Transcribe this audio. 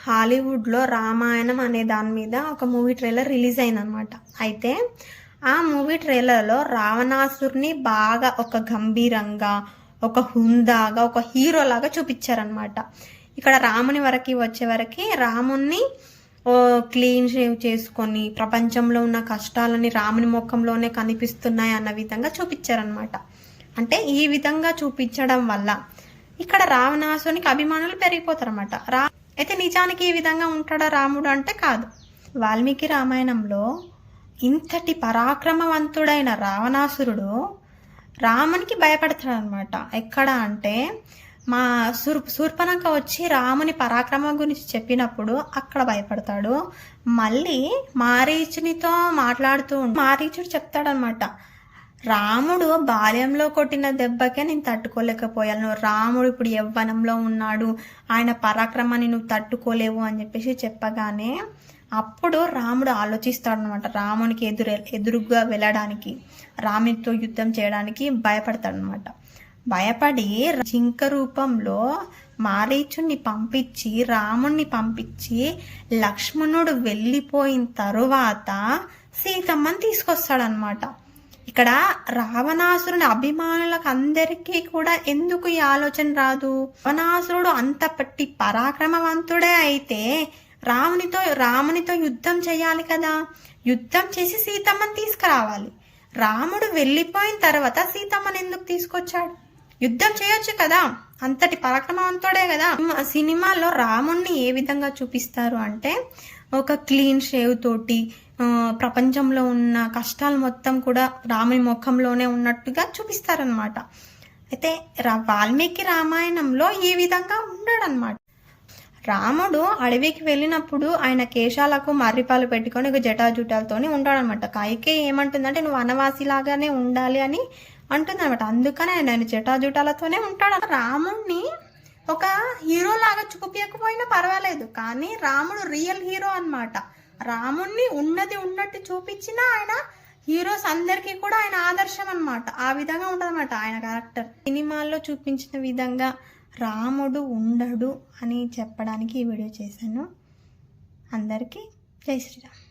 హాలీవుడ్లో రామాయణం అనే దాని మీద ఒక మూవీ ట్రైలర్ రిలీజ్ అయిందనమాట. అయితే ఆ మూవీ ట్రైలర్లో రావణాసురుని బాగా ఒక గంభీరంగా, ఒక హుందాగా, ఒక హీరోలాగా చూపించారనమాట. ఇక్కడ రాముని వరకు వచ్చే వరకు రాముణ్ణి క్లీన్ షేవ్ చేసుకొని ప్రపంచంలో ఉన్న కష్టాలని రాముని ముఖంలోనే కనిపిస్తున్నాయి అన్న విధంగా చూపించారనమాట. అంటే ఈ విధంగా చూపించడం వల్ల ఇక్కడ రావణాసునికి అభిమానులు పెరిగిపోతారన్నమాట. అయితే నిజానికి ఈ విధంగా ఉంటాడా రాముడు అంటే కాదు. వాల్మీకి రామాయణంలో ఇంతటి పరాక్రమవంతుడైన రావణాసురుడు రామునికి భయపడతాడు అనమాట. ఎక్కడ అంటే మా శూర్పణఖ వచ్చి రాముని పరాక్రమం గురించి చెప్పినప్పుడు అక్కడ భయపడతాడు. మళ్ళీ మారీచునితో మాట్లాడుతూ మారీచుడు చెప్తాడనమాట, రాముడు బాల్యంలో కొట్టిన దెబ్బకే నేను తట్టుకోలేకపోయాను, రాముడు ఇప్పుడు యవ్వనంలో ఉన్నాడు, ఆయన పరాక్రమాన్ని నువ్వు తట్టుకోలేవు అని చెప్పేసి చెప్పగానే అప్పుడు రాముడు ఆలోచిస్తాడనమాట. రామునికి ఎదురుగా వెళ్ళడానికి, రామునితో యుద్ధం చేయడానికి భయపడతాడనమాట. భయపడి జింక రూపంలో మారీచుని పంపించి రాముణ్ణి పంపించి లక్ష్మణుడు వెళ్ళిపోయిన తరువాత సీతమ్మని తీసుకొస్తాడనమాట. ఇక్కడ రావణాసురుని అభిమానులకు అందరికీ కూడా ఎందుకు ఈ ఆలోచన రాదు? రావణాసురుడు అంత పట్టి పరాక్రమవంతుడే అయితే రామునితో యుద్ధం చేయాలి కదా, యుద్ధం చేసి సీతమ్మని తీసుకురావాలి. రాముడు వెళ్ళిపోయిన తర్వాత సీతమ్మని ఎందుకు తీసుకొచ్చాడు? యుద్ధం చేయొచ్చు కదా, అంతటి పరాక్రమవంతుడే కదా. సినిమాలో రాముణ్ణి ఏ విధంగా చూపిస్తారు అంటే ఒక క్లీన్ షేవ్ తోటి ప్రపంచంలో ఉన్న కష్టాలు మొత్తం కూడా రాముని ముఖంలోనే ఉన్నట్టుగా చూపిస్తారనమాట. అయితే వాల్మీకి రామాయణంలో ఈ విధంగా ఉండడనమాట. రాముడు అడవికి వెళ్ళినప్పుడు ఆయన కేశాలకు మర్రిపాలు పెట్టుకొని ఒక జటాజుటాలతోనే ఉంటాడనమాట. కైకేయి ఏమంటుందంటే నువ్వు వనవాసిలాగానే ఉండాలి అని అంటుందనమాట. అందుకనే ఆయన జటాజుటాలతోనే ఉంటాడు. రాముడిని ఒక హీరో లాగా చూపించకపోయినా పర్వాలేదు, కానీ రాముడు రియల్ హీరో అనమాట. రాముణ్ణి ఉన్నది ఉన్నట్టు చూపించిన ఆయన హీరోస్ అందరికీ కూడా ఆయన ఆదర్శం అనమాట. ఆ విధంగా ఉంటుందన్నమాట ఆయన క్యారెక్టర్. సినిమాల్లో చూపించిన విధంగా రాముడు ఉండడు అని చెప్పడానికి ఈ వీడియో చేశాను. అందరికీ జై శ్రీరామ్.